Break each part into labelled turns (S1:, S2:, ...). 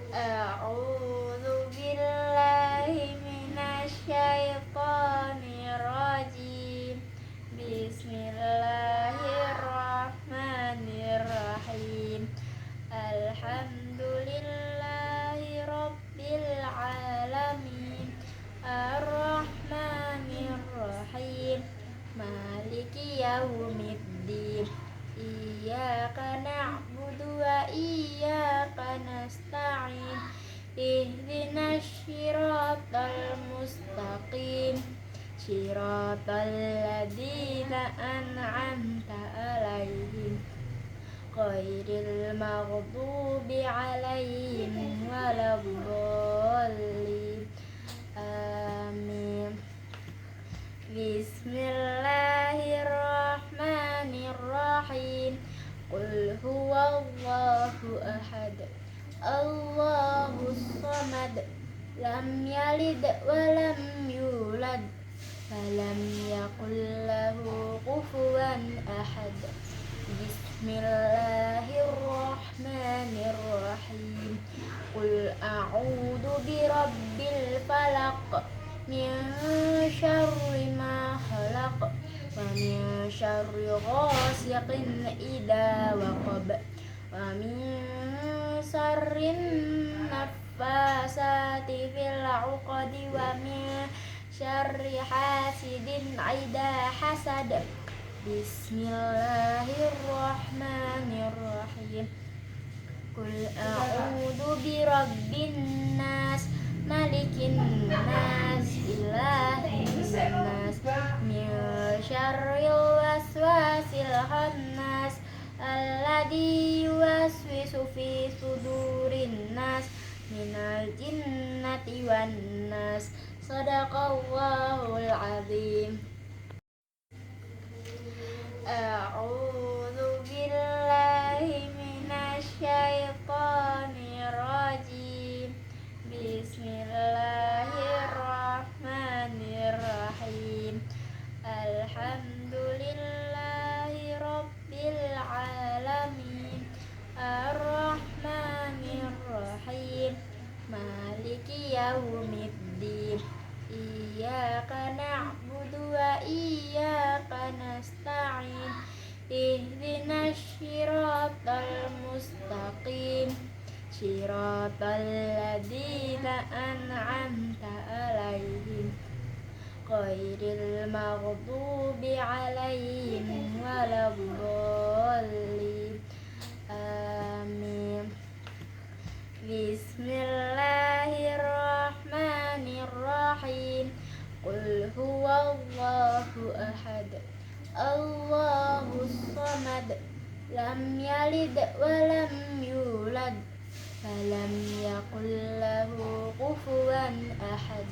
S1: A'udzu billahi minasyaitonir rajim. Bismillahirrahmanirrahim. Alhamdulillahi rabbil alamin. Ar-Rahmanir-Rahim. Maliki yaumiddin. Iyyaka na'budu wa iyyaka nasta'in. Ihdinas siratal mustaqim. Siratal ladzina an'amta 'alaihim ghairil maghdubi 'alaihim waladdallin. Amin. Bismillahirrahmanirrahim. Qul huwallahu ahad. Allahus samad. Lam yalid wa lam yulad. Walam yakul lahu kufuwan ahad. Bismillahirrahmanirrahim. Qul a'udzu birabbil falaq. Min syarri ma khalaq. Wa min syarri ghasiqin idza waqab. Wa min syarrin naffasati fil 'uqadi. Wa min syarri hasidin idza hasad. Bismillahirrahmanirrahim. Qul a'udzu birabbin nas. Malikin nas. Ilahin nas. Min syarril waswasil khannas. Alladzi yuwaswisu fi sudurin nas. Minal jinnati wan nas. Shadaqallahul azim. A'udzu billahi minasyaitonir rajim. Bismillahirrahmanirrahim. Alhamdulillahi rabbil alamin. Ar-Rahmanir-Rahim. Maliki yaumiddin. Iyyaka na'budu wa iyyaka nasta'in. Ihdinas siratal mustaqim. Siratal ladzina an'amta 'alaihim ghairil maghdubi 'alaihim waladdallin. Amin. Bismillahirrahmanirrahim. Qul huwallahu ahad. Allahus samad. Lam yalid wa lam yulad. Walam yakul lahu kufuwan ahad.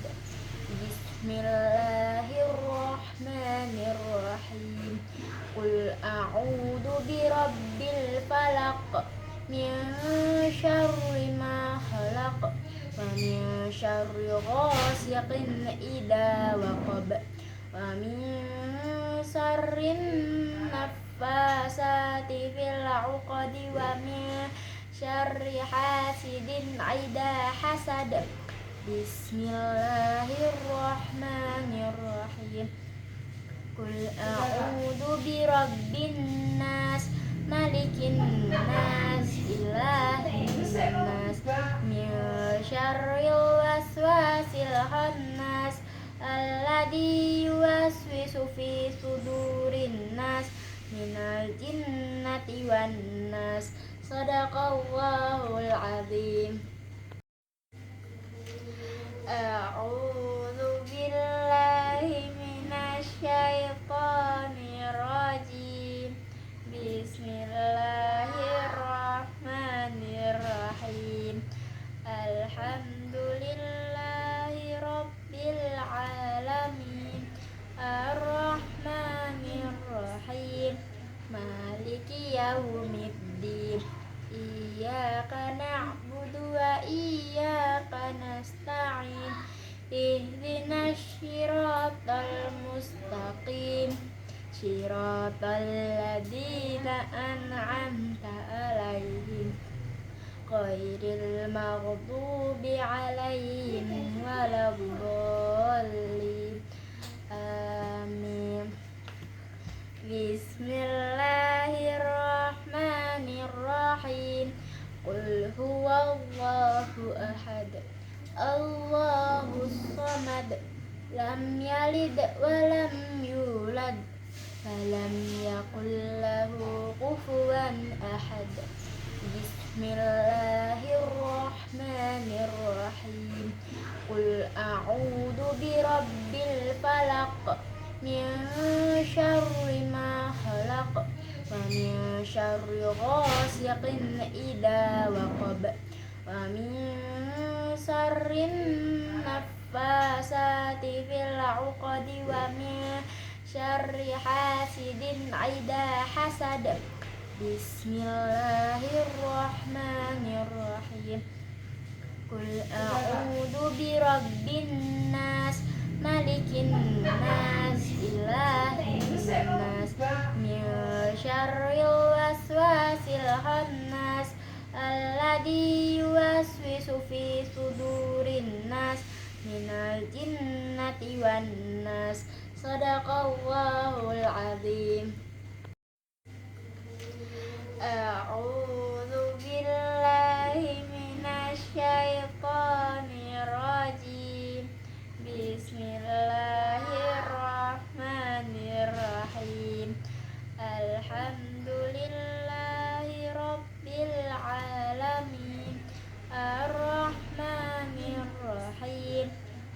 S1: Bismillahirrahmanirrahim. Qul a'udzu birabbil falaq. Min syarri ma khalaq. Wa min syarri ghasiqin idza waqab. Wa min syarrin naffasati fil 'uqadi. Wa min syarri hasidin idza hasad. Bismillahirrahmanirrahim. Qul a'udzu birabbin nas. Malikin nas. Ilahin nas. Min syarril waswasil khannas. Alladzi yuwaswisu fi sudurin nas. Minal jinnati wan nas. Shadaqallahul azim. A'udzu billahi minasyaitonir rajim. Bismillahirrahmanirrahim. Alhamdulillahi rabbil alamin. Ar-Rahmanir-Rahim. Maliki yaumiddin. Iyyaka na'budu wa iyyaka nasta'in. Ihdinas siratal mustaqim. Siratal ladzina an'amta 'alaihim ghairil maghdubi alaihim waladdallin. Amin. Bismillahirrahmanirrahim. Qul huwallahu ahad, Allahus samad, lam yalid walam yulad, falam yakul lahu kufuwan ahad. Bismillahirrahmanirrahim. Qul a'udzu birabbil falaq, min syarri ma khalaq, wa min syarri ghasiqin idza waqab, wa min syarrin naffasati fil 'uqadi, wa min syarri hasidin idza hasad. Bismillahirrahmanirrahim. Qul a'udzu birabbin nas, malikin nas, ilahin nas, min syarril waswasil khannas, alladzi yuwaswisu fi sudurin nas, minal jinnati wan nas. Shadaqallahul azim. A'udzu billahi minasy syaithanir rajim. Bismillahirrahmanirrahim. Alhamdulillahi rabbil alamin, arrahmanirrahim,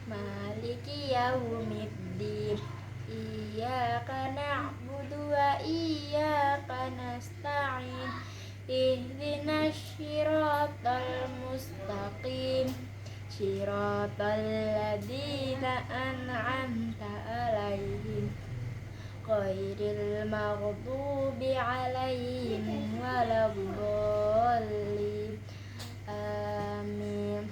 S1: maliki yaumiddin, iyyaka na'budu wa iyyaka nasta'in, ihdinas siratal mustaqim, siratal ladzina an'amta 'alaihim ghairil maghdubi 'alaihim waladdallin. Amin.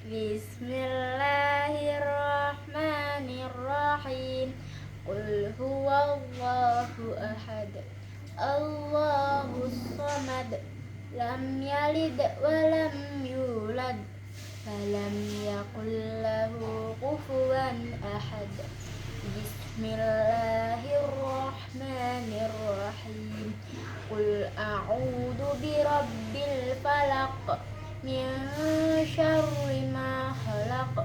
S1: Bismillahirrahmanirrahim. Qul huwallahu ahad, Allahus samad, lam yalid walam yulad, falam yakul lahu kufuwan ahad. Bismillahirrahmanirrahim. Qul a'udzu birabbil falaq, min syarri ma khalaq,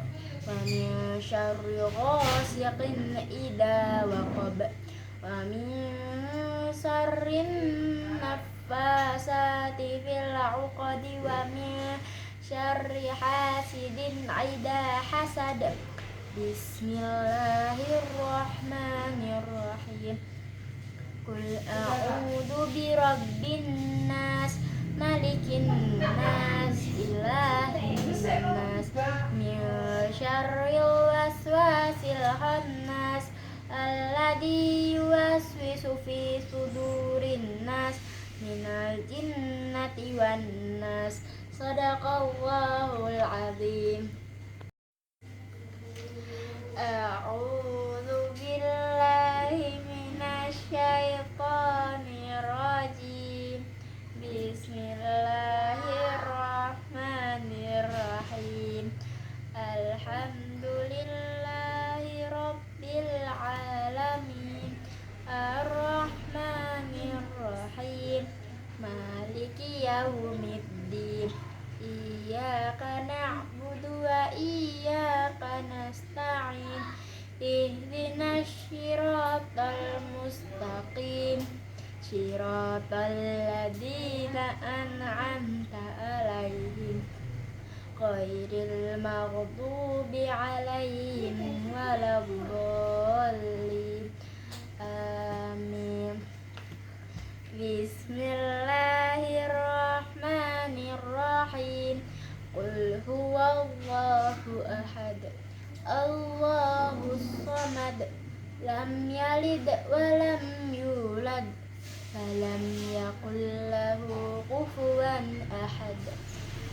S1: wa min syarri ghasiqin idza waqab, wa min syarrin naffasati fil 'uqadi, wa min syarri hasidin idza hasad. Bismillahirrahmanirrahim. Qul a'udzu birabbin nas, malikin nas, ilahin nas, min syarril waswasil khannas, alladzi yuwaswisu fi sudurin nas, minal jinnati wan nas. Shadaqallahul azim. A'udzu billahi minasy syaithanir rajim. Bismillahirrahmanirrahim. Alhamdulillahi rabbil alamin, arrahmanirrahim, maliki yaumiddin, iyyaka na'budu wa iyyaka nasta'in, ihdinas siratal mustaqim, siratal ladzina an'amta 'alaihim ghairil maghdubi 'alaihim waladdallin. Amin. Bismillahirrahmanirrahim. Qul huwallahu ahad, Allahus samad, lam yalid walam yulad, falam yakul lahu kufuwan ahad.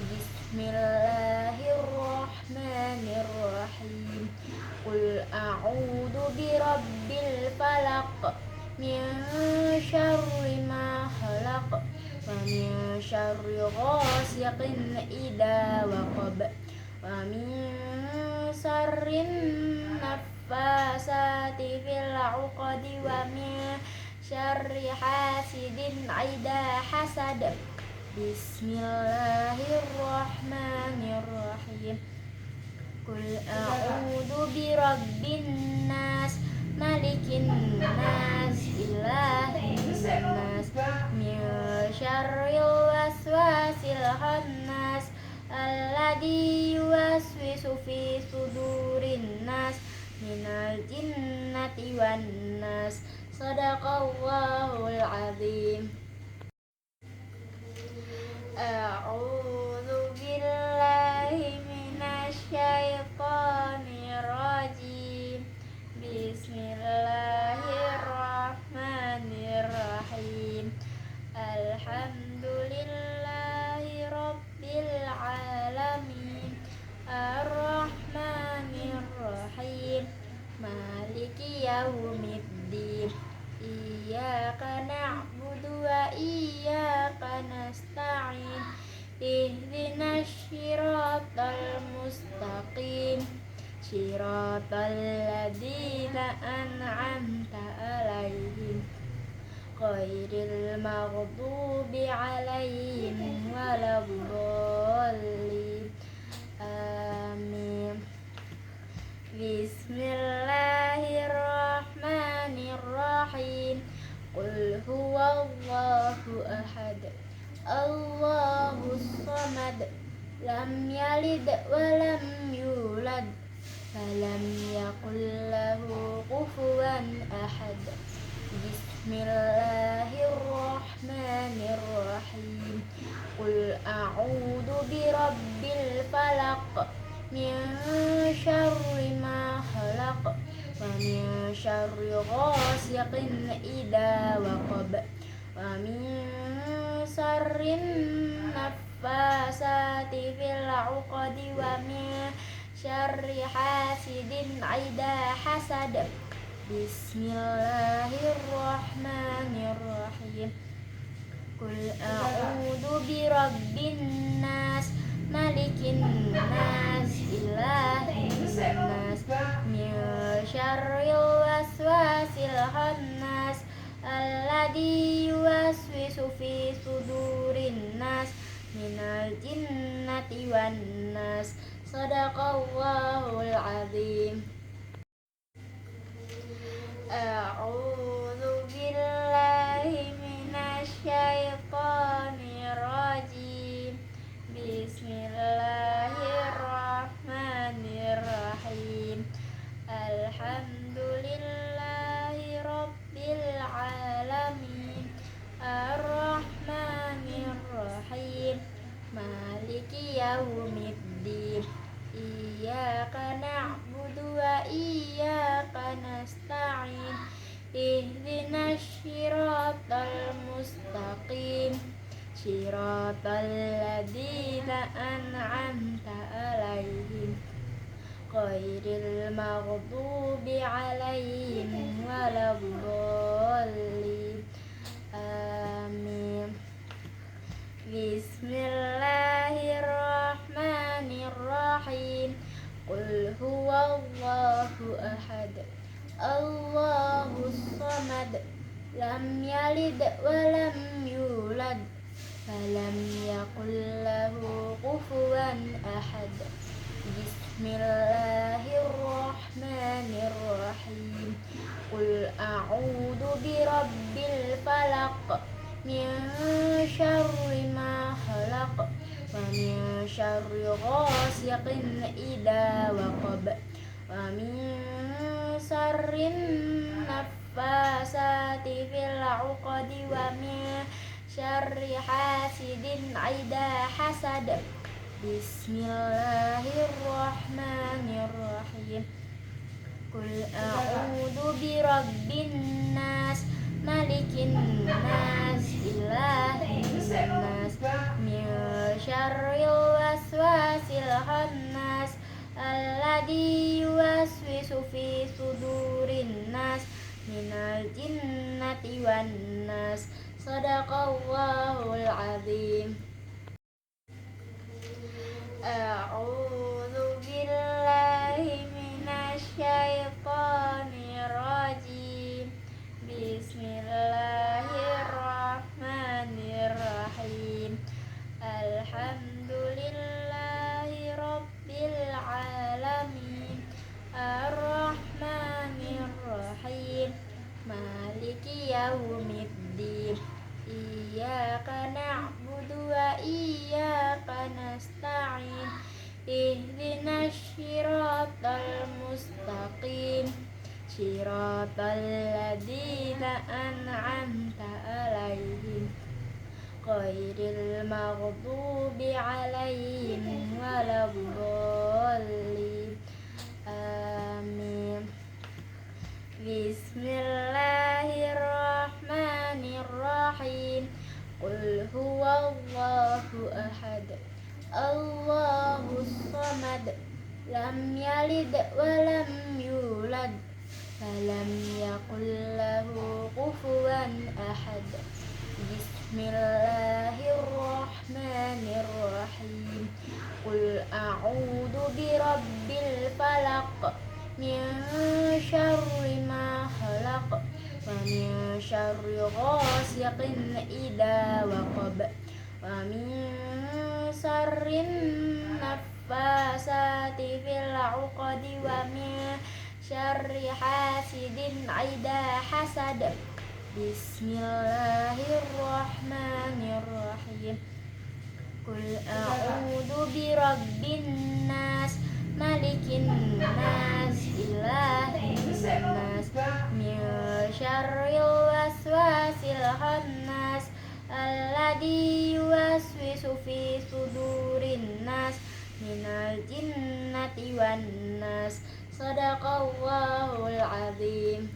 S1: Bismillahirrahmanirrahim. Qul a'udzu birabbil falaq, min syarri ma khalaq, ومن شر غاسق إذا وقب ومن شر النفاسات في العقد ومن شر حاسد إذا حسد بسم الله الرحمن الرحيم قل أعوذ برب الناس ملك الناس إله الناس من شر الوسواس الخناس الذي يوسوس في صدور الناس من الجنة والناس صدق الله العظيم. أعوذ بالله من الشيطان الرجيم بسم الله الرحمن الرحيم الحمد لله رب العالمين الرحمن الرحيم مالك يوم الدين إياك نعبد وإياك نستعين اهدنا الصراط المستقيم صراط الذين أنعمت عليهم غير المغضوب عليهم ولا الضالين آمين. بسم الله الرحمن الرحيم قل هو الله أحد الله الصمد لم يلد ولم يولد فلم يكن له كفوا أحد بسم الله الرحمن الرحيم قل أعوذ برب الفلق من شر ما خلق ومن شر غاسق إذا وقب ومن شر النفاسات في العقد ومن شر حاسد إذا حسد بسم الله الرحمن الرحيم قل أعوذ برب الناس ملك الناس إله الناس من شر الوسواس الخناس الذي يوسوس في صدور الناس من الجنة والناس صدق الله العظيم. أعوذ بالله من الشيطان الرجيم بسم الله الرحمن الرحيم الحمد لله رب العالمين الرحمن الرحيم مالك يوم الدين إياك نعبد وإياك نستعين اهدنا الصراط المستقيم صراط الذين أنعمت عليهم غير المغضوب عليهم ولا الضالين آمين. بسم الله الرحمن الرحيم قل هو الله أحد الله الصمد لم يلد ولم يولد فلم يكن له كفوا أحد بسم الله الرحمن الرحيم قل أعوذ برب الفلق من شر ما خلق ومن شر غاسق إذا وقب ومن شر النفاسات في العقد ومن شر حاسد إذا حسد بسم الله الرحمن الرحيم قل أعوذ برب الناس ملك الناس إله الناس من شر الوسواس الخناس الذي يوسوس في صدور الناس من الجنة والناس Sadaqallahul azim. A'udzu billahi minasy syaithanir rajim. Bismillahirrahmanirrahim. Alhamdulillahi rabbil alamin. Ar-Rahmanir Rahim. Maliki yaumiddin. Iyyaka na'budu wa iyyaka nasta'in. Ihdinas siratal mustaqim. Siratal ladzina an'amta 'alaihim ghairil maghdubi 'alaihim waladdallin. Amin. Bismillahirrahmanirrahim. Qul huwallahu ahad. Allahus samad. Lam yalid wa lam yulad. Walam yakul lahu kufuwan ahad. Bismillahirrahmanirrahim. Qul a'udzu birabbil falaq. Min syarri ma khalaq. Wa min syarri ghasiqin idza waqab. Wa min syarrin naffasati fil 'uqadi. Wa min syarri hasidin idza hasad. Bismillahirrahmanirrahim. Qul a'udzu birabbin nas. Malikin nas. Ilahin nas. Min syarril waswasil khannas. Alladzi yuwaswisu fi sudurin nas. Minal jinnati wan nas. Sadaqallahul azim.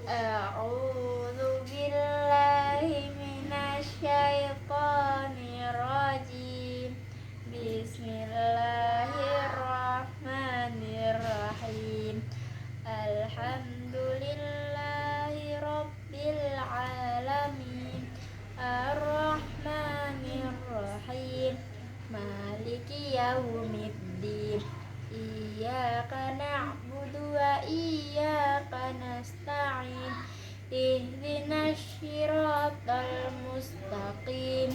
S1: A'udzu billahi minasy syaithanir rajim. Bismillahirrahmanirrahim. Alhamdulillahi rabbil alamin. Ar-Rahmanir Rahim. Maliki yaumiddin. Iyyaka na'budu wa iyyaka nasta'in. Ihdinas siratal mustaqim.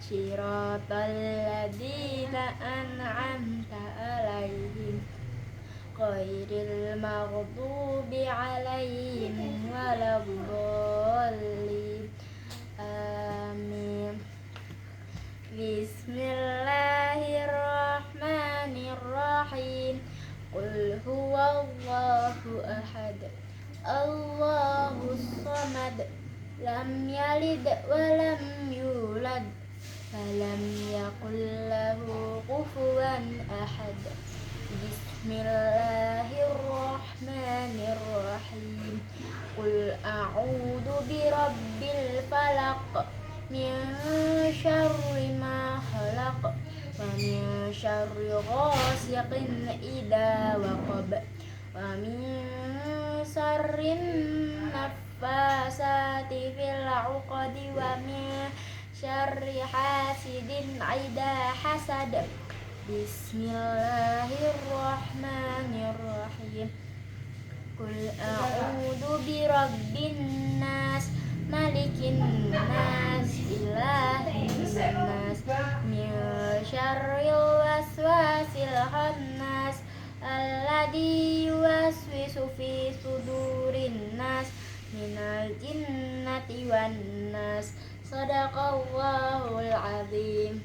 S1: Siratal ladzina an'amta 'alaihim ghairil maghdubi 'alaihim waladdallin. Amin. Bismillahirrahmanirrahim. Qul huwallahu ahad. Allahus samad. Lam yalid wa lam yulad. Walam yakul lahu kufuwan ahad. Bismillahirrahmanirrahim. Qul a'udzu birabbil falaq. Min syarri ma khalaq. Wa min syarri ghasiqin idza waqab. Wa min syarrin naffasati fil 'uqadi. Wa min syarri hasidin idza hasad. Bismillahirrahmanirrahim. Qul a'udzu birabbin nas. Malikin nas. Ilahin nas. Min syarril waswasil khannas. Alladzi yuwaswisu fi sudurin nas. Minal jinnati wan nas. Sadaqallahul azim.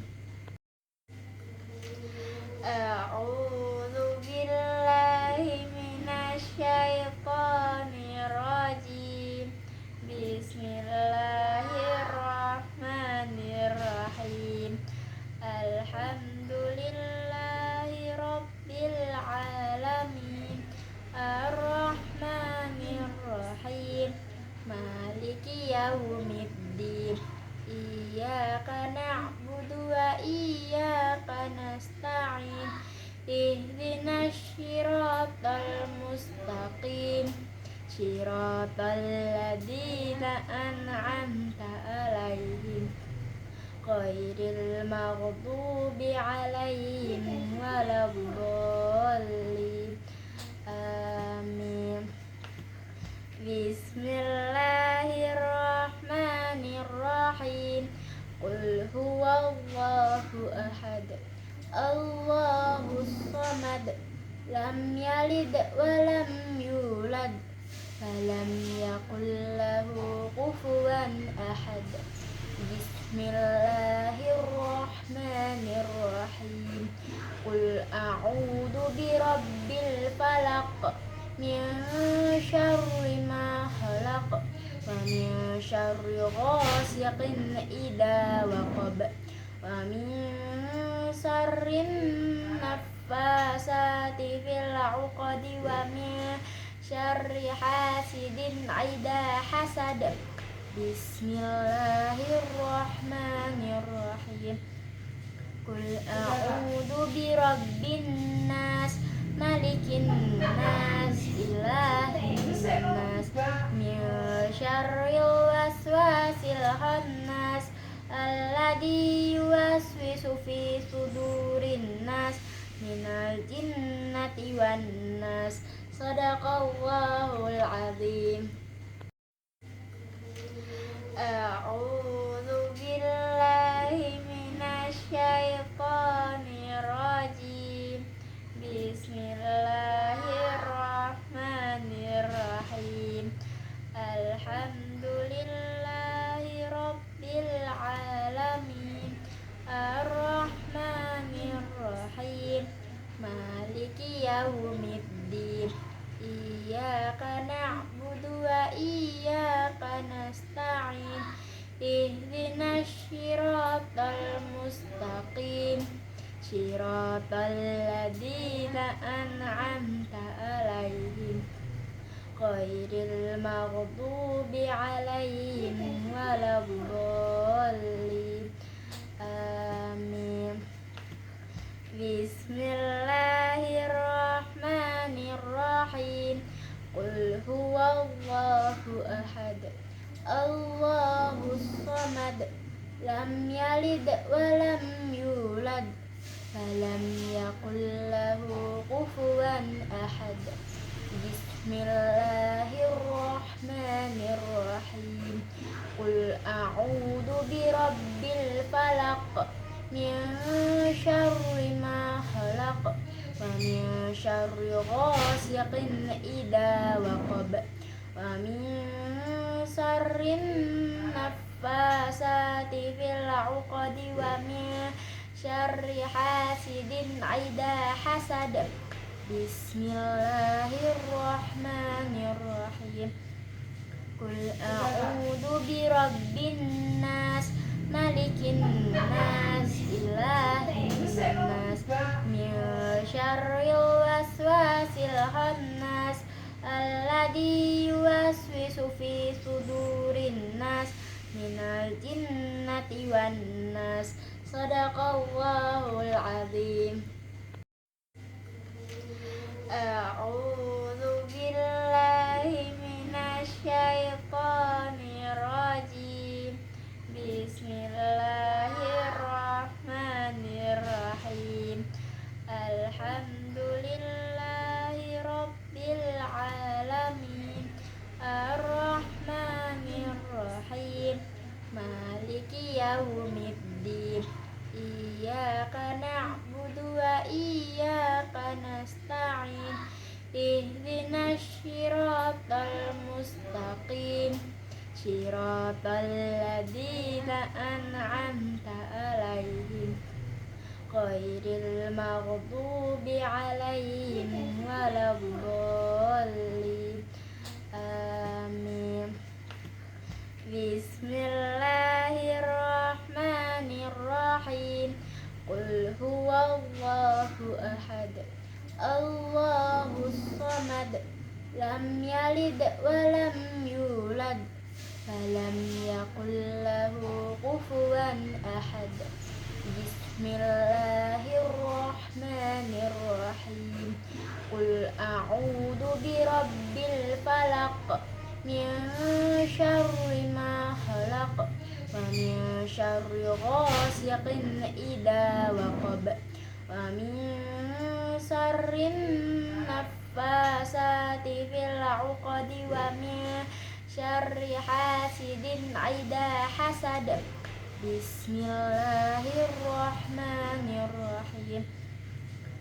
S1: A'udzu billahi minasy syaithanir rajim. Bismillahirrahmanirrahim. Alhamdulillahi rabbil alamin. Ar-Rahmanir Rahim. Maliki yaumiddin. Iyyaka na'budu wa iyyaka nasta'in. Ihdinas siratal mustaqim. Shiratal ladzina an'amta 'alaihim ghairil maghdubi 'alaihim waladdallin. Amin. Bismillahirrahmanirrahim. Qul huwallahu ahad, Allahus samad, lam yalid wa lam yulad, walam yakul lahu kufuwan ahad. Bismillahirrahmanirrahim. Qul a'udzu birabbil falaq, min syarri ma khalaq, wa min syarri ghasiqin idza waqab, wa min syarrin naffasati fil 'uqadi, wa min syarri hasidin idza hasad. Bismillahirrahmanirrahim. Qul a'udzu birabbin nas, malikin nas, ilahin nas, min syarril waswasil khannas, alladzi yuwaswisu fi sudurin nas, minal jinnati wan nas. Shadaqallahul azim. A'udzu billahi minasy syaithanir rajim. Bismillahirrahmanirrahim. Alhamdulillahi rabbil alamin, arrahmanirrahim, maliki yaumiddin, iyyaka na'budu wa iyyaka nasta'in, ihdinas siratal mustaqim, siratal ladzina an'amta 'alaihim ghairil maghdubi 'alaihim waladdallin. Amin. Bismillahirrahmanirrahim. Qul huwallahu ahad, Allahus samad, lam yalid wa lam yulad, walam yakul lahu kufuwan ahad. Bismillahirrahmanirrahim. Qul a'udzu birabbil falaq, min syarri ma khalaq, wa min syarri ghasiqin idza waqab, wa min syarrin naffasati fil 'uqadi, wa min syarri hasidin idza hasad. Bismillahirrahmanirrahim. Qul a'udzu birabbin nas, malikin nas, ilahin nas, min syarril waswasil khannas, alladzi yuwaswisu fi sudurin nas, minal jinnati wan nas. Shadaqallahul azim. A'udzu billahi minasy syaithanir rajim. Bismillahirrahmanirrahim. Alhamdulillahi rabbil alamin, arrahmanirrahim, maliki yaumiddin, iyyaka na'budu wa iyyaka nasta'in, ihdinas siratal mustaqim, siratal ladzina an'amta 'alaihim ghairil maghdubi 'alaihim waladdallin. Amin. Bismillahirrahmanirrahim. Qul huwallahu ahad, Allahus samad, lam yalid wa lam yulad, walam yakul lahu kufuwan ahad. Bismillahirrahmanirrahim. Qul a'udzu birabbil falaq min syarri ma khalaq wa min syarri ghasiqin idza waqab wa min syarrin naffasati fil 'uqadi wa min syarri hasidin idza hasad. Bismillahirrahmanirrahim.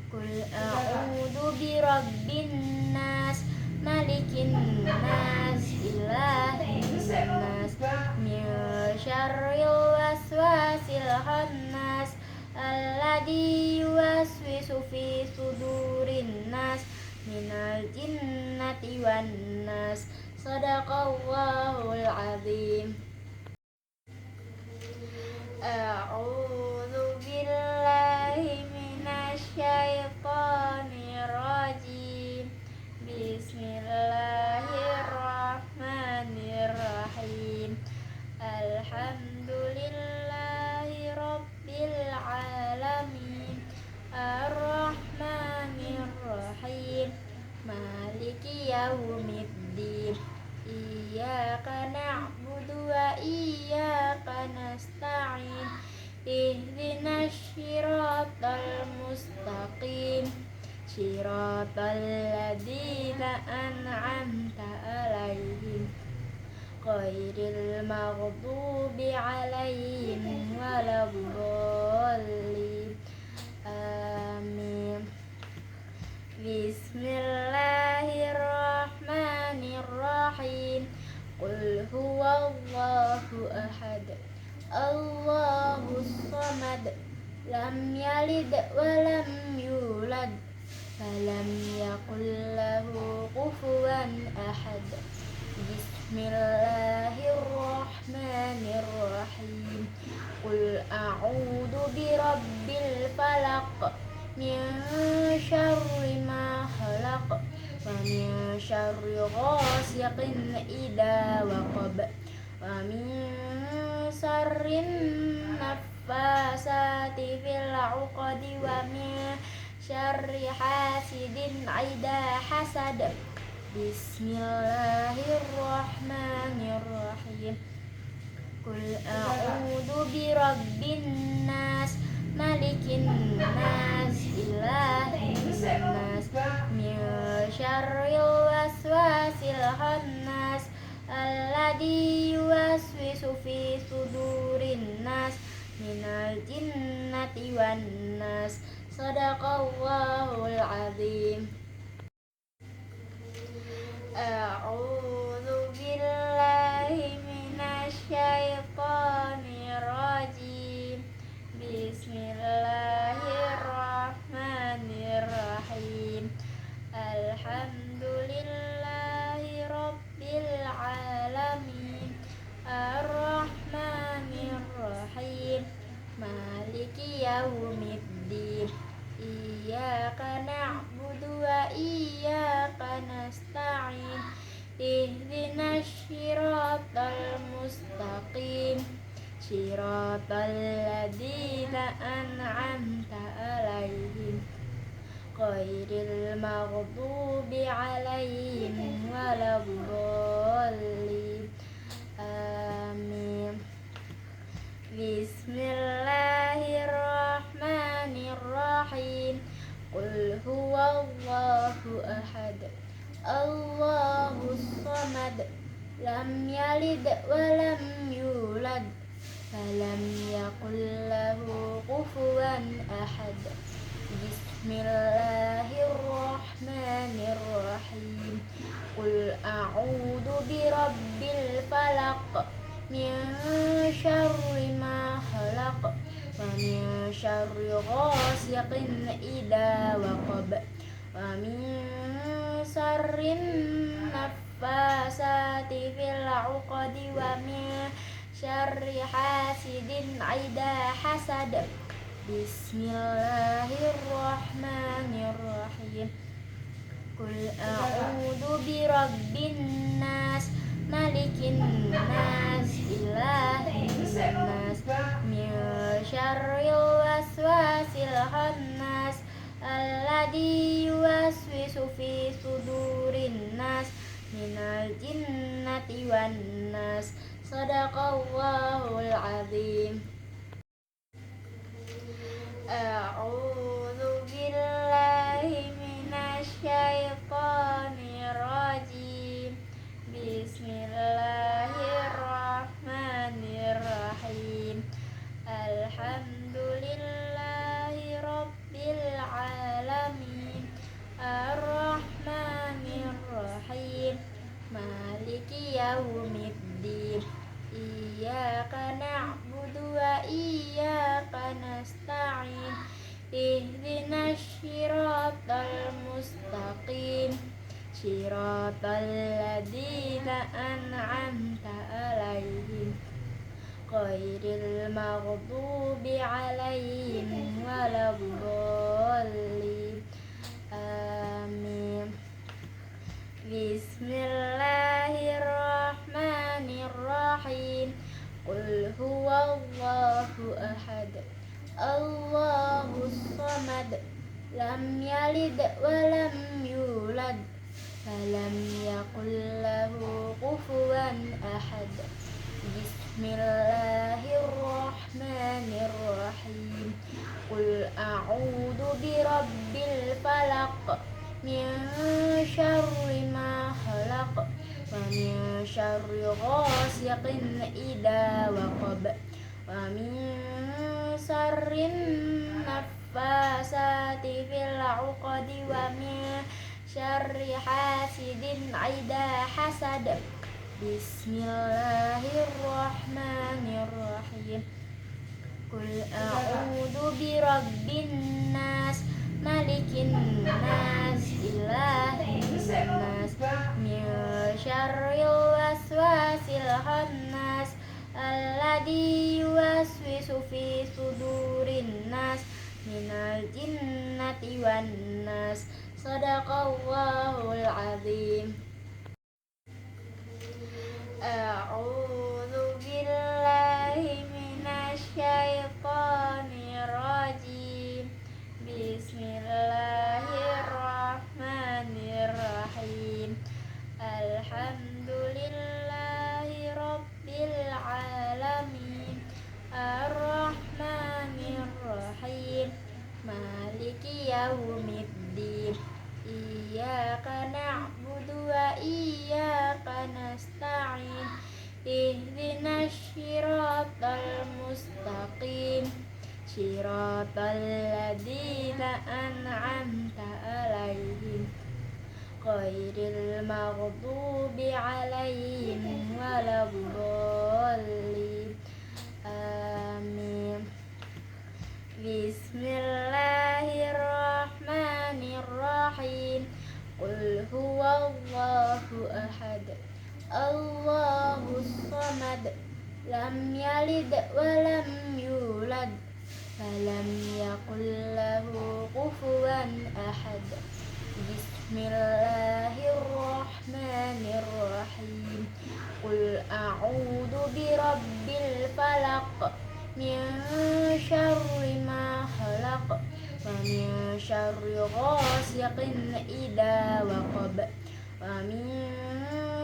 S1: Qul a'udzu birabbin nas malikin nas ilahin nas min syarril waswasil khannas alladzi yuwaswisu fi sudurin nas minal jinnati wan nas. Shadaqallahul azim. A'udzu billahi minasy syaithanir rajim. Bismillahirrahmanirrahim. Alhamdulillahi rabbil alamin. Arrahmanirrahim. Maliki yaumiddin. Iyyaka na'budu wa iyyaka nasta'in. Ihdinas siratal mustaqim. Siratal ladzina an'amta 'alaihim ghairil maghdubi 'alaihim waladdallin. Amin. Bismillahirrahmanirrahim. Qul huwallahu ahad. Allahus samad. Lam yalid wa lam yulad. Walam yakul lahu kufuwan ahad. Bismillahirrahmanirrahim. Qul a'udzu birabbil falaq min syarri ma khalaq wa min syarri ghasiqin idza waqab wa min syarrin naffasati fil 'uqadi wa min syarri hasidin idza hasad. Bismillahirrahmanirrahim. Qul a'udzu birabbin nas malikin nas ilahin nas min syarril waswasil khannas alladzi yuwaswisu fi sudurin nas minal jinnati wan nas. Shadaqallahul azim. A'udzu billahi minasy syaithanir rajim. Bismillahirrahmanirrahim. Alhamdulillahi rabbil alamin. Arrahmanirrahim. Maliki yaumiddin. Iyyaka na'budu wa iyyaka nasta'in. Ihdinas siratal mustaqim. Siratal ladzina an'amta 'alaihim ghairil maghdubi 'alaihim waladdallin. Amin. Bismillahirrahmanirrahim. Qul huwallahu ahad. Allahus samad. Lam yalid wa lam yulad. Walam yakul lahu kufuwan ahad. Bismillahirrahmanirrahim. Qul a'udzu birabbil falaq min syarri ma khalaq wa min syarri ghasiqin idza waqab wa min syarrin naffasati fil 'uqadi wa min syarri hasidin idza hasad. Bismillahirrahmanirrahim. Qul a'udzu birabbin nas malikin nas ilahin nas min syarril waswasil khannas alladzi yuwaswisu fi sudurin nas minal jinnati wan nas. Shadaqallahul azim. A'udzu billahi minasy syaithanir rajim. Bismillahirrahmanirrahim. Alhamdulillahi rabbil alamin. Ar-Rahmanir Rahim. Maliki yaumiddin. Iyyaka na'budu wa iyyaka nasta'in. Ihdinas siratal mustaqim. Siratal ladzina an'amta 'alaihim ghairil maghdubi 'alaihim waladdallin. Amin. Bismillahirrahmanirrahim. Qul huwallahu ahad. Allahus samad. Lam yalid wa lam yulad. Walam yakul lahu kufuwan ahad. Bismillahirrahmanirrahim. Qul a'udzu birabbil falaq. Min syarri ma khalaq. Wa min syarri ghasiqin idza waqab. Wa min syarrin naffasati fil 'uqadi. Wa min syarri hasidin idza hasad. Bismillahirrahmanirrahim. Qul a'udzu birabbin nas malikin nas ilahin nas min syarril waswasil khannas alladzi yuwaswisu fi sudurin nas minal jinnati wan nas. Shadaqallahul azim. A'udzu billahi minasy syaithanir rajim. Bismillahirrahmanirrahim. Alhamdulillahi rabbil alamin. Ar-Rahmanir Rahim. Maliki yaumiddin. Iyyaka na'budu wa iyyaka nasta'in. Ihdinas siratal mustaqim. Siratal ladzina an'amta 'alaihim ghairil maghdubi 'alaihim waladdallin. Amin. Bismillahirrahmanirrahim. Qul huwallahu ahad. Allahus samad. Lam yalid wa lam yulad. Walam yakul lahu kufuwan ahad. Bismillahirrahmanirrahim. Qul a'udzu birabbil falaq. Min syarri ma khalaq. Wa min syarri ghasiqin idza waqab. Wa min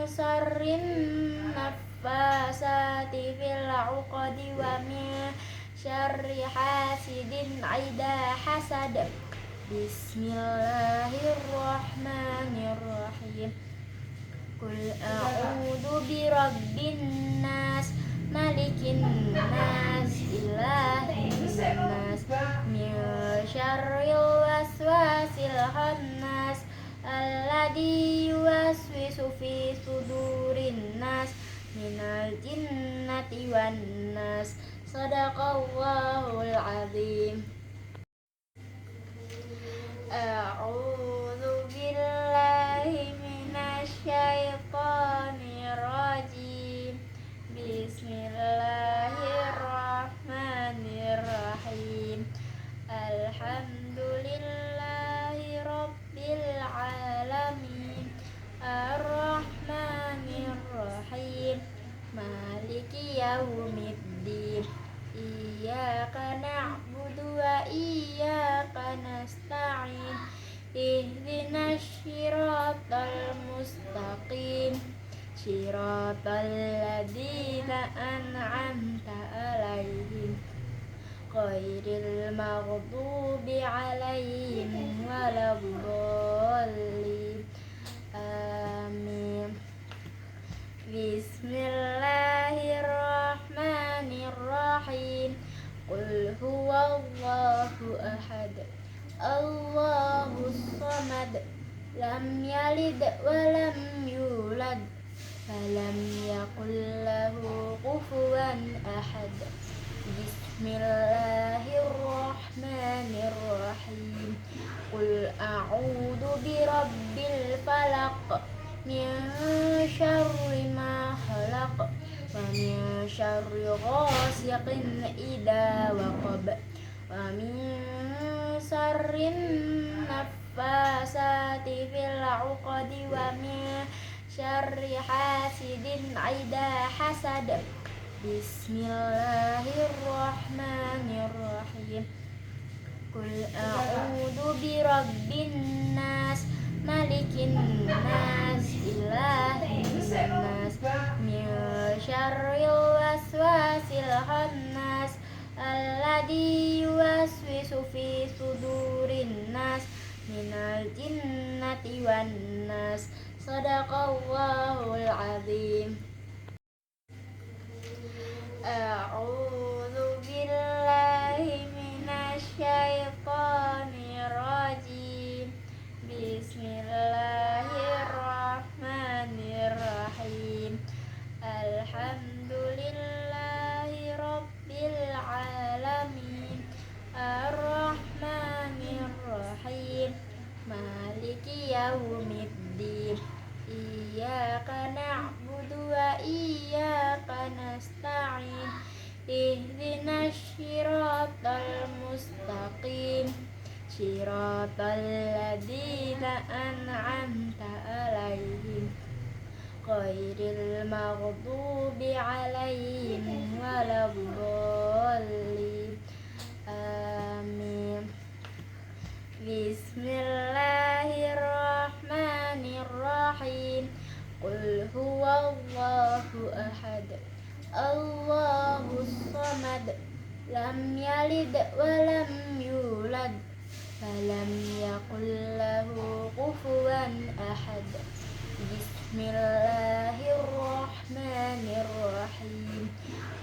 S1: syarrin naffasati fil 'uqadi. Wa min syarri hasidin idza hasad. Bismillahirrahmanirrahim. Qul a'udzu birabbin nas malikin nas ilahin nas min syarril waswasil khannas alladzi yuwaswisu fi sudurin nas minal jinnati wan nas. Shadaqallahul azim. A'udzu billahi minasy syaithanir rajim. Bismillahirrahmanirrahim. Alhamdulillahi rabbil alamin. Ar-Rahmanir Rahim. Maliki yaumiddin. Iyyaka na'budu wa iyyaka نستعين اهدنا الصراط المستقيم صراط الذين أنعمت عليهم غير المغضوب عليهم ولا الضالين آمين. بسم الله الرحمن الرحيم قل هو الله أحد الله الصمد لم يلد ولم يولد فلم يكن له كفوا أحد بسم الله الرحمن الرحيم قل أعوذ برب الفلق من شر ما خلق ومن شر غاسق إذا وقب ومن شر النفاثات في العقد ومن شر حاسد إذا حسد بسم الله الرحمن الرحيم قل أعوذ برب الناس ملك الناس إله الناس من شر الوسواس الخناس الذي يوسوس في صدور الناس من الجنة والناس صدق الله العظيم. أعوذ بالله من الشيطان الرجيم بسم الله الرحمن الرحيم الحمد لله رب العالمين الرحمن الرحيم مالك يوم الدين إياك نعبد وإياك نستعين اهدنا الصراط المستقيم صراط الذين أنعمت عليهم غير المغضوب عليهم ولا الضالين آمين. بسم الله الرحمن الرحيم قل هو الله أحد الله الصمد لم يلد ولم يولد فلم يكن له كفوا أحد بسم الله الرحمن الرحيم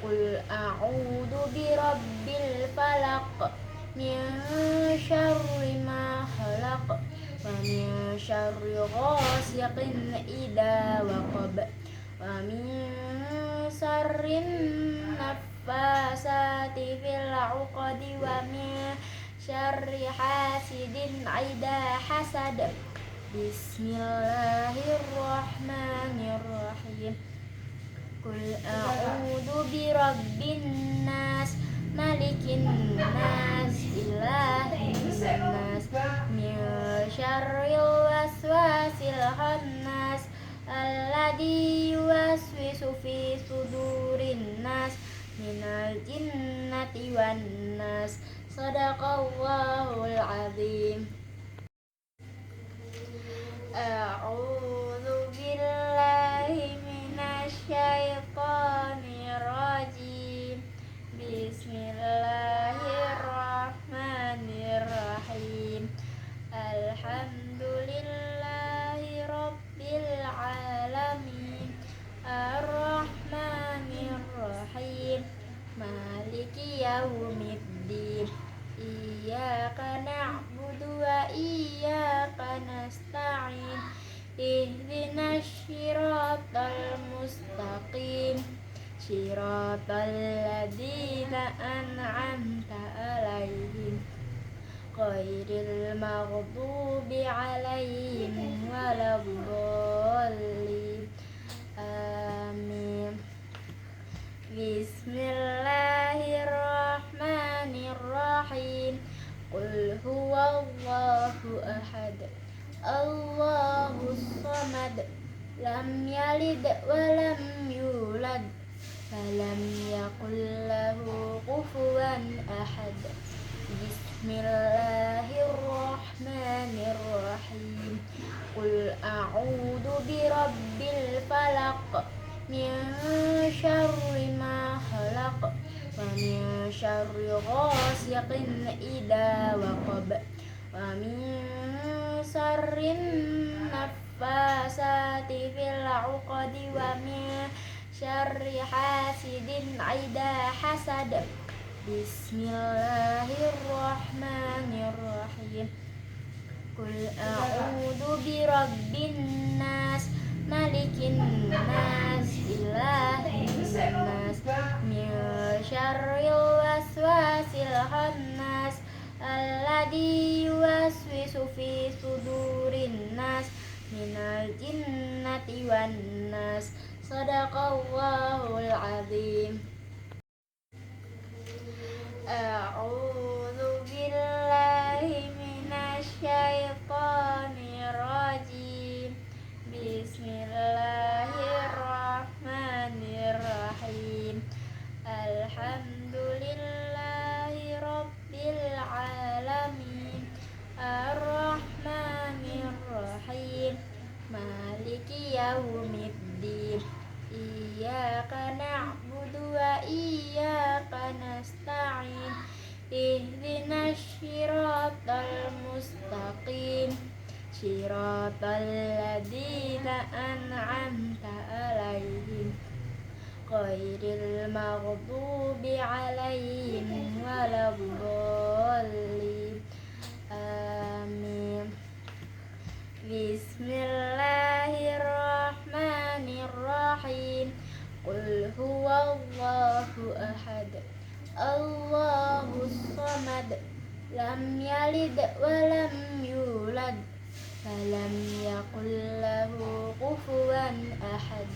S1: قل أعوذ برب الفلق من شر ما خلق ومن شر غاسق إذا وقب ومن شر النفاثات في العقد ومن شر حاسد إذا حسد بسم الله الرحمن الرحيم قل أعوذ برب الناس ملك الناس إله الناس من شر الوسواس الخناس الذي يوسوس في صدور الناس من الجنة والناس صدق الله العظيم. أعوذ بالله من الشيطان الرجيم بسم الله الرحمن الرحيم الحمد لله رب العالمين الرحمن الرحيم مالك يوم الدين إياك نعبد وإياك نستعين اهدنا الصراط المستقيم صراط الذين أنعمت عليهم غير المغضوب عليهم ولا الضالين آمين. بسم الله الرحمن الرحيم قل هو الله أحد الله الصمد لم يلد ولم يولد فلم يكن له كفوا أحد بسم الله غاسق إذا وقب ومن شر النفاثات في العقد ومن شر حاسد إذا حسد بسم الله الرحمن الرحيم قل أعوذ برب الناس ملك الناس إله الناس من شر الوسواس الخناس الذي يوسوس في صدور الناس من الجنة والناس صدق الله العظيم. أعوذ بالله من الشيطان الرجيم بسم الله الرحمن الرحيم الحمد لله رب العالمين الرحمن الرحيم مالك يوم الدين إياك نعبد وإياك نستعين اهدنا الصراط المستقيم صراط الذين أنعمت عليهم غير المغضوب عليهم ولا الضالين آمين. بسم الله الرحمن الرحيم قل هو الله أحد الله الصمد لم يلد ولم يولد فلم يكن له كفوا أحد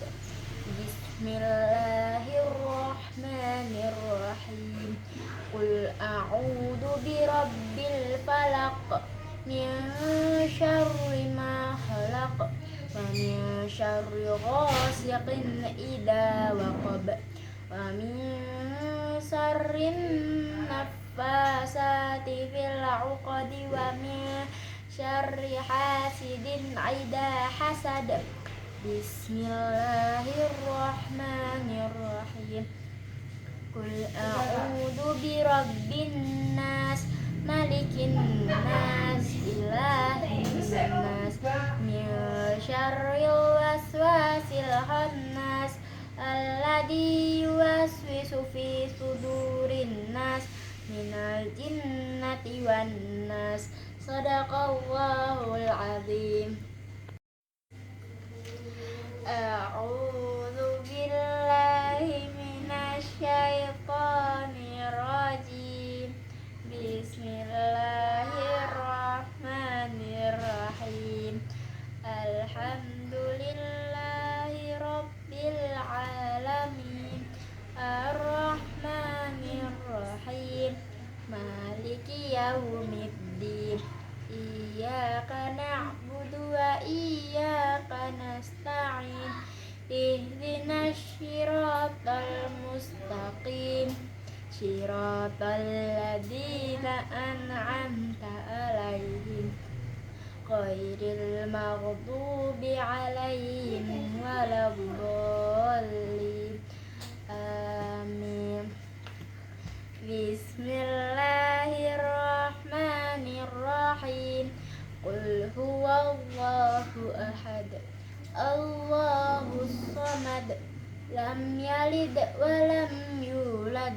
S1: بسم الله الرحمن الرحيم قل أعوذ برب الفلق من شر ما خلق ومن شر غاسق إذا وقب ومن شر النفاثات في العقد ومن شر حاسد إذا حسد بسم الله الرحمن الرحيم قل أعوذ برب الناس ملك الناس إله الناس من شر الوسواس الخناس الذي يوسوس في صدور الناس من الجنة والناس صدق الله العظيم. أعوذ بالله من الشيطان الرجيم بسم الله الرحمن الرحيم الحمد لله رب العالمين الرحمن الرحيم مالك يوم الدين إياك نعبد وإياك نستعين اهدنا الصراط المستقيم صراط الذين أنعمت عليهم غير المغضوب عليهم ولا الضالين آمين. بسم الله الرحمن الرحيم قل هو الله أحد الله الصمد لم يلد ولم يولد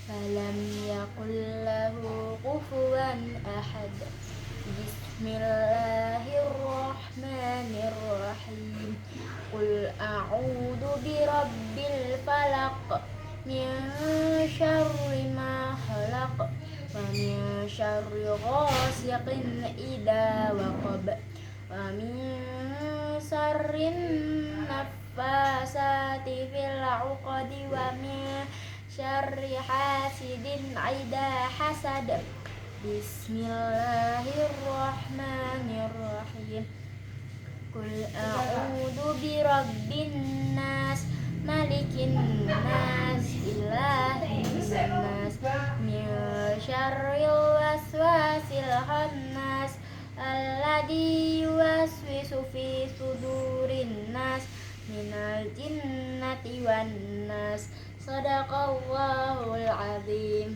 S1: فلم يكن له كفوا أحد بسم الله الرحمن الرحيم قل أعوذ برب الفلق من شر ما خلق ومن شر غاسق إذا وقب ومن شر النفاثات في العقد ومن شر حاسد إذا حسد بسم الله الرحمن الرحيم قل أعوذ برب الناس ملك الناس إله الناس من شر الوسواس الخناس الذي يوسوس في صدور الناس من الجنة والناس صدق الله العظيم.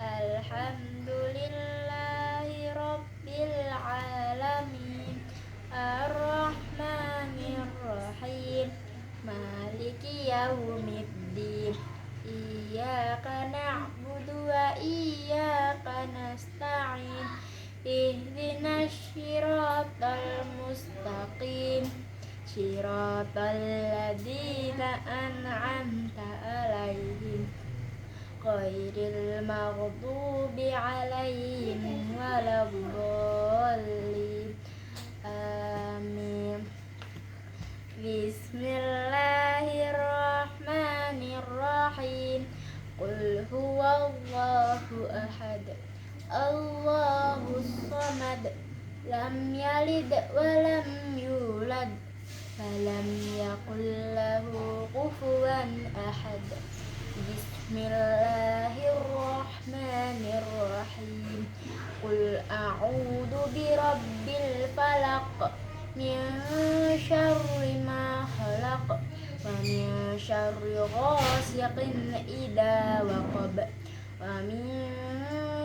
S1: Alhamdulillahi Rabbil Alamin Ar-Rahmanir Rahim Maliki Yaumiddin Iyyaka na'budu wa iyyaka nasta'in Ihdinas siratal mustaqim Siratal ladzina an'amta 'alaihim ghairil maghdubi 'alaihim waladdallin. Amin. Bismillahirrahmanirrahim. Qul huwallahu ahad. Allahus samad. Lam yalid wa lam yulad. Walam yakul lahu kufuwan ahad. Bismillahirrahmanirrahim. Qul a'udzu birabbil falaq. Min syarri ma khalaq. Wa min syarri ghasiqin idza waqab. Wa min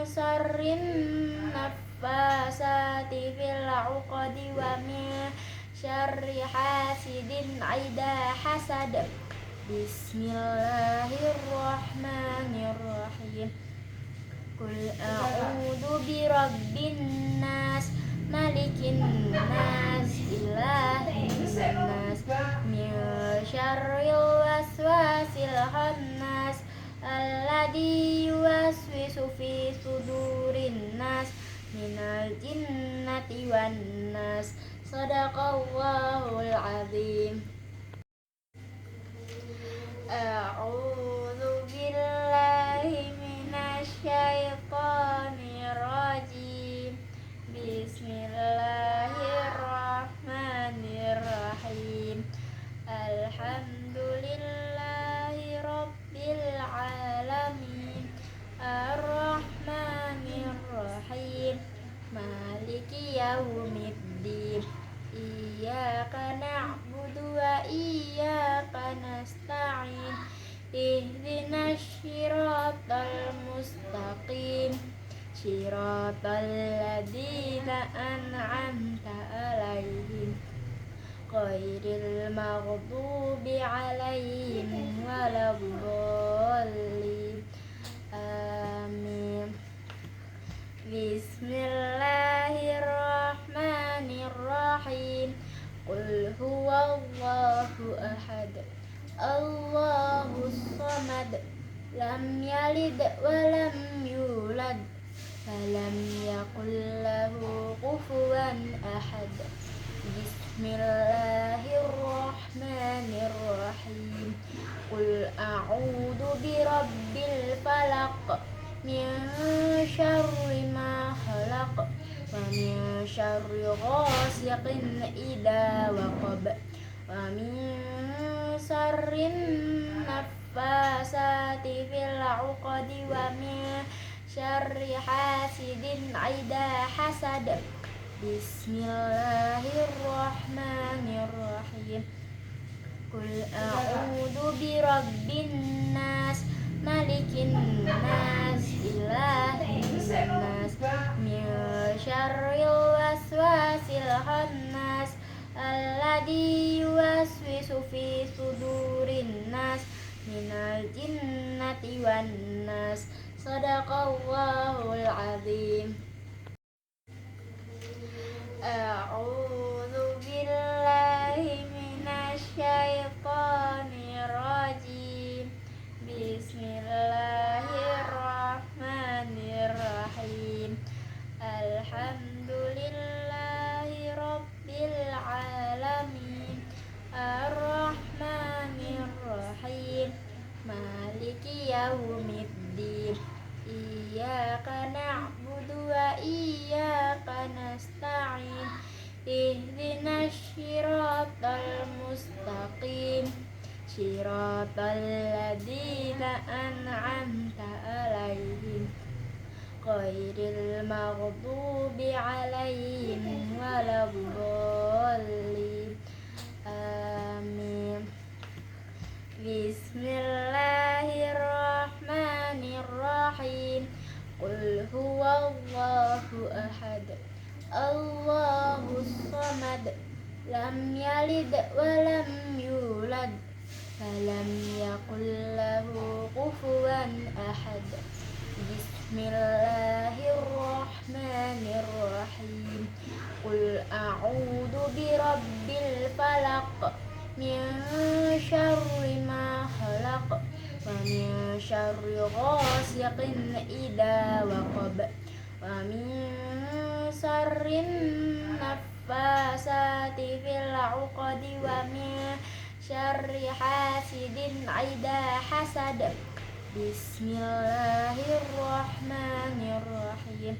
S1: syarrin naffasati fil 'uqadi. Wa min syarri hasidin idza hasad. Bismillahirrahmanirrahim. Qul a'udzu birabbin nas. Malikin nas. Ilahin nas. Min syarril waswasil khannas. Alladzi yuwaswisu fi sudurin nas. Minal jinnati wan nas. Shadaqallahul azim. A'udzu billahi minasy syaithanir rajim. Bismillahirrahmanirrahim. Alhamdulillahi rabbil alamin. Ar-Rahmanir Rahim. Maliki yaumiddin. Iyyaka na'budu wa iyyaka nasta'in. Ihdinas siratal mustaqim. Siratal ladzina an'amta 'alaihim ghairil maghdubi 'alaihim waladdallin. Amin. Bismillahirrahmanirrahim. Qul huwallahu ahad. Allahus samad. Lam yalid wa lam yulad. Walam yakul lahu kufuwan ahad. Bismillahirrahmanirrahim. Qul a'udzu birabbil falaq. Min syarri ma khalaq. Wa min syarri ghasiqin idza waqab. Wa min syarrin naffasati fil 'uqadi. Wa min syarri hasidin idza hasad. Bismillahirrahmanirrahim. Qul a'udzu birabbin nas. Malikin nas. Ilahin nas. Min syarril waswasil khannas. Alladzi yuwaswisu fi sudurin nas. Minal jinnati wan nas. Shadaqallahul azim. A'udzu billahi minasy syaithanir rajim. Bismillahirrahmanirrahim. Alhamdulillahi rabbil alamin. Ar-Rahmanir Rahim. Maliki yaumiddin. Iyyaka na'budu wa iyyaka nasta'in. Ihdinas siratal mustaqim. Siratal ladzina an'amta 'alaihim ghairil maghdubi 'alaihim waladdallin. Amin. Bismillahirrahmanirrahim. Allahus samad, lam yalid walam yulad, falam yakul lahu kufuwan ahad. Bismillahirrahmanirrahim. Qul a'udzu birabbil falaq, min syarri ma khalaq, wa min syarri ghasiqin idza waqab, wa min syarrin naffasati fil 'uqadi, wa min syarri hasidin idza hasad. Bismillahirrahmanirrahim.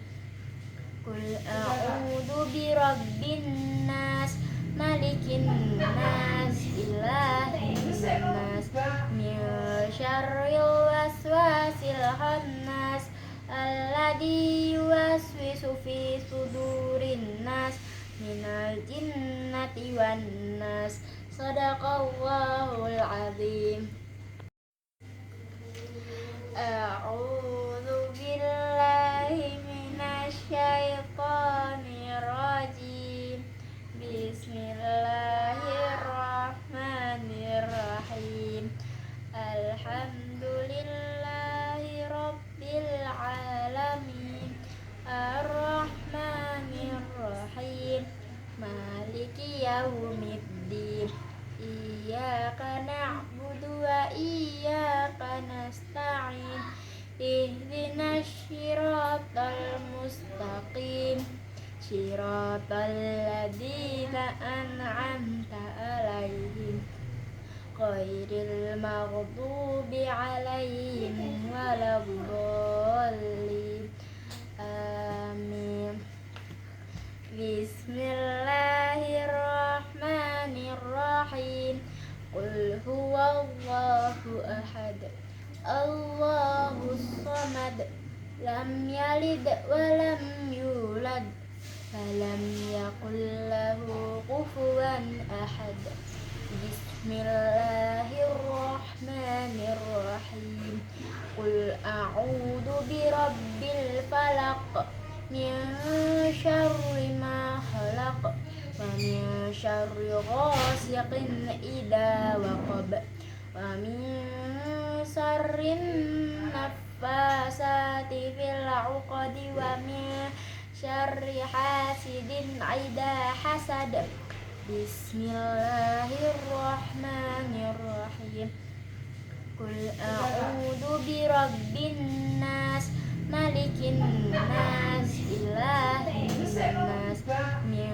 S1: Qul a'udzu birabbin nas, malikin nas, ilahin nas, min syarril waswasil khannas, alladzi yuwaswisu fi sudurin nas, minal jinnati wan nas. Shadaqallahul azim. A'udzu billahi minasy syaithanir rajim. Bismillahirrahmanirrahim. Alhamdulillahi rabbil alamin, arrahmanir rahim, maliki yaumiddin, iyyaka na'budu wa iyyaka nasta'in, ihdinas siratal mustaqim, siratal ladzina an'amta 'alaihim, ghairil maghdubi 'alaihim waladdallin. Amin. Bismillahirrahmanirrahim. Qul huwallahu ahad, Allahus samad, lam yalid walam yulad, falam yakul lahu kufuwan ahad. Bismillahirrahmanirrahim. Qul a'udzu birabbil falaq, min syarri ma khalaq, wa min syarri ghasiqin idza waqab, wa min syarrin naffasati fil 'uqadi, wa min syarri hasidin idza hasad. Bismillahirrahmanirrahim. Qul a'udzu birabbin nas, malikin nas, ilahin nas, min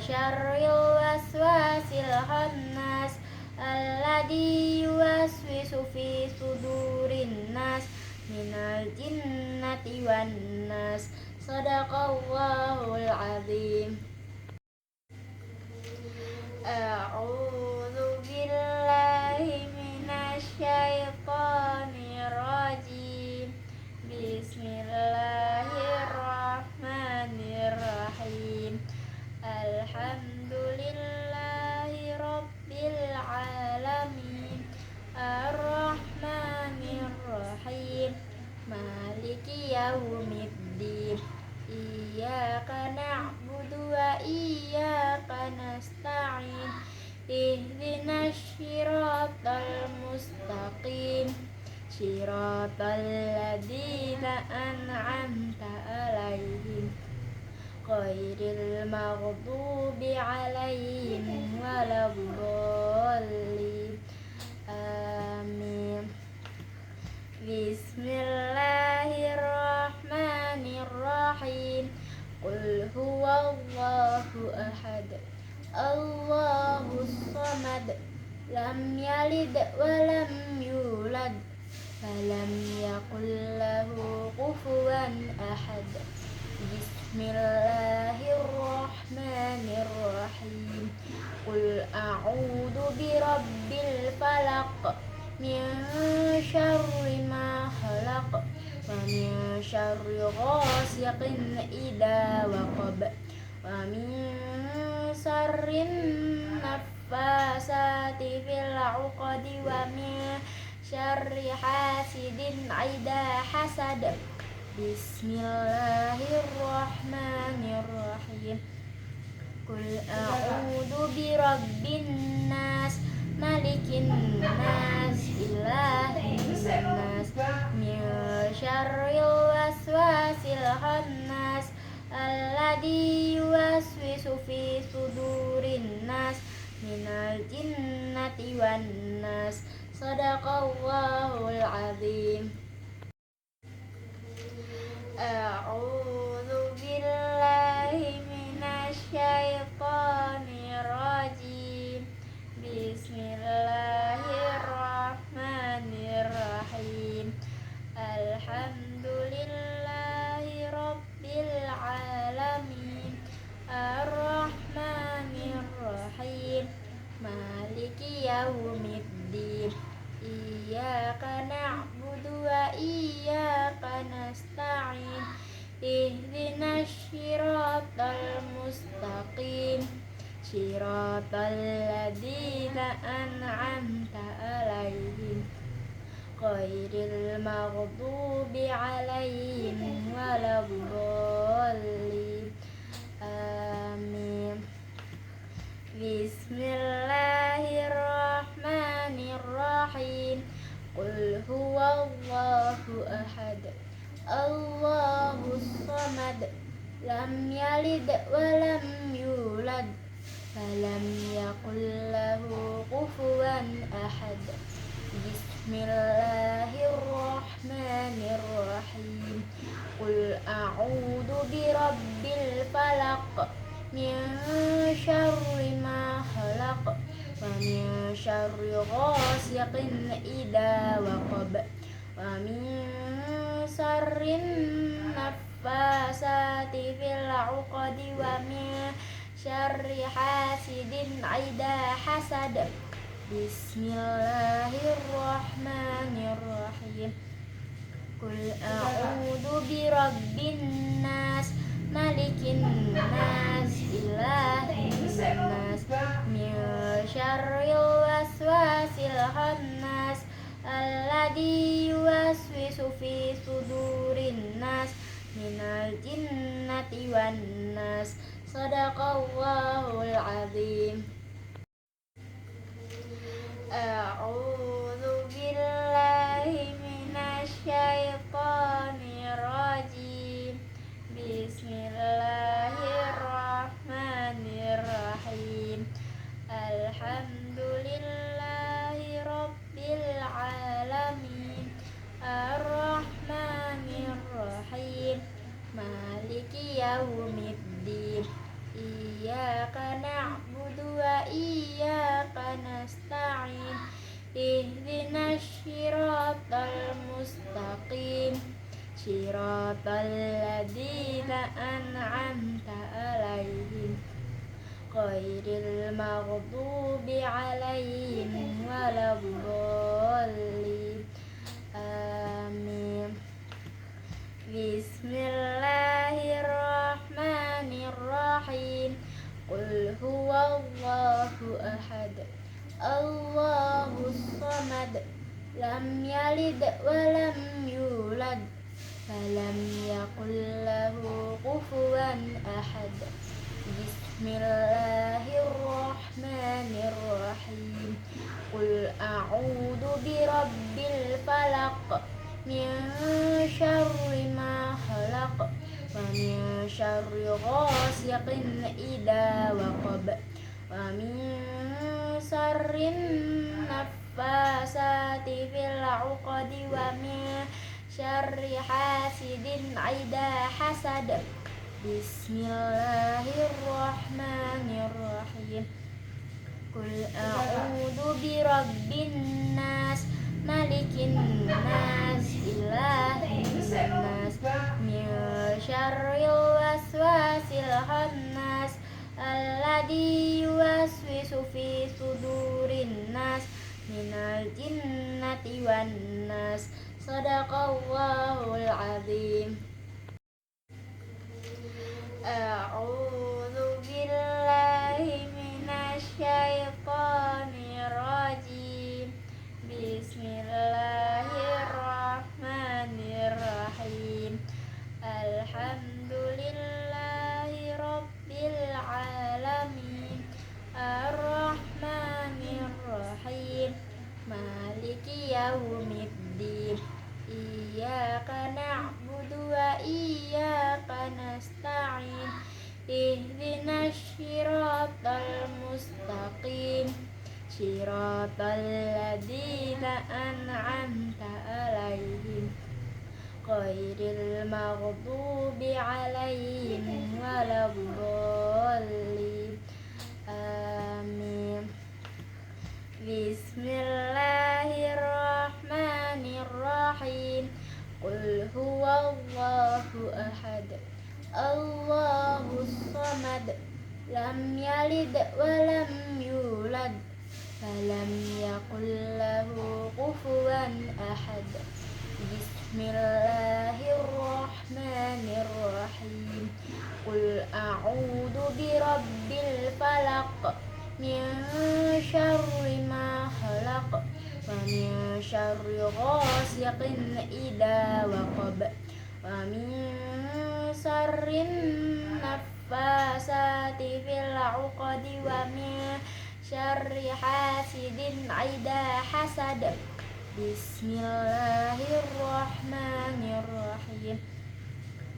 S1: syarril waswasil khannas, alladzi yuwaswisu fi sudurin nas, minal jinnati wan nas. Shadaqallahul azim. A'udzu billahi minasy syaithanir rajim. Bismillahirrahmanirrahim. Alhamdulillahi rabbil alamin, arrahmanir rahim, maliki yaumiddin, iyyaka na'budu wa iyyaka nasta'in, ihdinas siratal mustaqim, siratal ladzina an'amta 'alaihim, ghairil maghdubi 'alaihim waladdallin. Amin. Bismillahirrahmanirrahim. Qul huwallahu ahad, Allahus samad, lam yalid walam yulad, falam yakul lahu kufuwan ahad. Bismillahirrahmanirrahim. Qul a'udzu birabbil falaq, min syarri ma khalaq, wa min syarri ghasiqin idza waqab, wa min syarrin naffasati fil 'uqadi, wa min syarri hasidin idza hasad. Bismillahirrahmanirrahim. Qul a'udzu birabbin nas, malikin nas, ilahin nas, min syarril waswasil khannas, alladzi yuwaswisu fi sudurin nas, minal jinnati wan nas. Shadaqallahul azim. A'udzu billahi minasyaitonir rajim. Bismillahirrahmanirrahim. Alhamdulillahi rabbil alamin. Ar-Rahmanir Rahim. Maliki yaumiddin. Iyyaka na'budu wa iyyaka nasta'in. Ihdinas siratal mustaqim. Siratal ladzina an'amta 'alaihim ghairil maghdubi 'alaihim waladdallin. Amin. Bismillahirrahmanirrahim. Qul huwallahu ahad, Allahus samad, lam yalid wa lam yulad, falam yakul lahu kufuwan ahad. Bismillahirrahmanirrahim. Qul a'udzu birabbil falaq, min syarri ma khalaq, wa min syarri ghasiqin idza waqab, wa min syarrin naffasati fil 'uqadi, wa min syarri hasidin idza hasad. Bismillahirrahmanirrahim. Qul a'udzu birabbin nas, malikin nas, ilahin nas, min syarril waswasil khannas, alladzi yuwaswisu fi sudurin nas, minal jinnati wan nas. Shadaqallahul azim. A'udzu billahi minasyaitonir rajim. Bismillahirrahmanirrahim. Alhamdulillahi rabbil alamin. Ar-Rahmanir Rahim. Maliki yaumiddin. Iyyaka na'budu wa iyyaka nasta'in. Ihdinas siratal mustaqim. Siratal ladzina an'amta 'alaihim ghairil maghdubi 'alaihim waladdallin. Amin. Bismillahirrahmanirrahim. Qul huwallahu ahad, Allahus samad, lam yalid wa lam yulad, falam yakul lahu kufuwan ahad. Bismillahirrahmanirrahim. Qul a'udzu birabbil falaq, min syarri ma khalaq, wa min syarri ghasiqin idza waqab, wa min syarrin naffasati fil 'uqadi, wa min syarri hasidin idza hasad. Bismillahirrahmanirrahim. Qul a'udzu birabbin nas, malikin nas, ilahin nas, min syarril waswasil khannas, alladzi yuwaswisu fi sudurin nas, minal jinnati wan nas. Shadaqallahul azim. A'udzu billahi minasyaitonir rajim. Bismillahirrahmanirrahim. alhamdulillahi rabbil alamin arrahmanir rahim maliki yaumiddin iyyaka na'budu wa iyyaka nasta'in ihdinas siratal mustaqim siratal ladzina an'amta 'alaihim ghairil maghdubi 'alaihim waladdallin amin. Bismillahirrahmanirrahim. Qul huwallahu ahad Allahus samad lam yalid wa lam yulad walam yakul lahu kufuwan ahad. Bismillahirrahmanirrahim. Qul a'udzu birabbil falaq min syarri ma khalaq wa min syarri ghasiqin idza waqab wa min syarrin naffasati fil 'uqadi wa min syarri hasidin idza hasad. Bismillahirrahmanirrahim.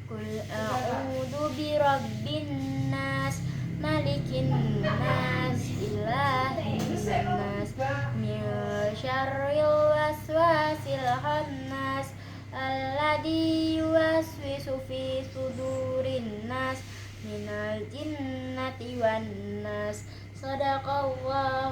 S1: Qul a'udzu birabbin nas malikin nas ilahin nas min syarril waswasil khannas alladzi yuwaswisu fi sudurin nas minal jinnati wan nas. Shadaqallahu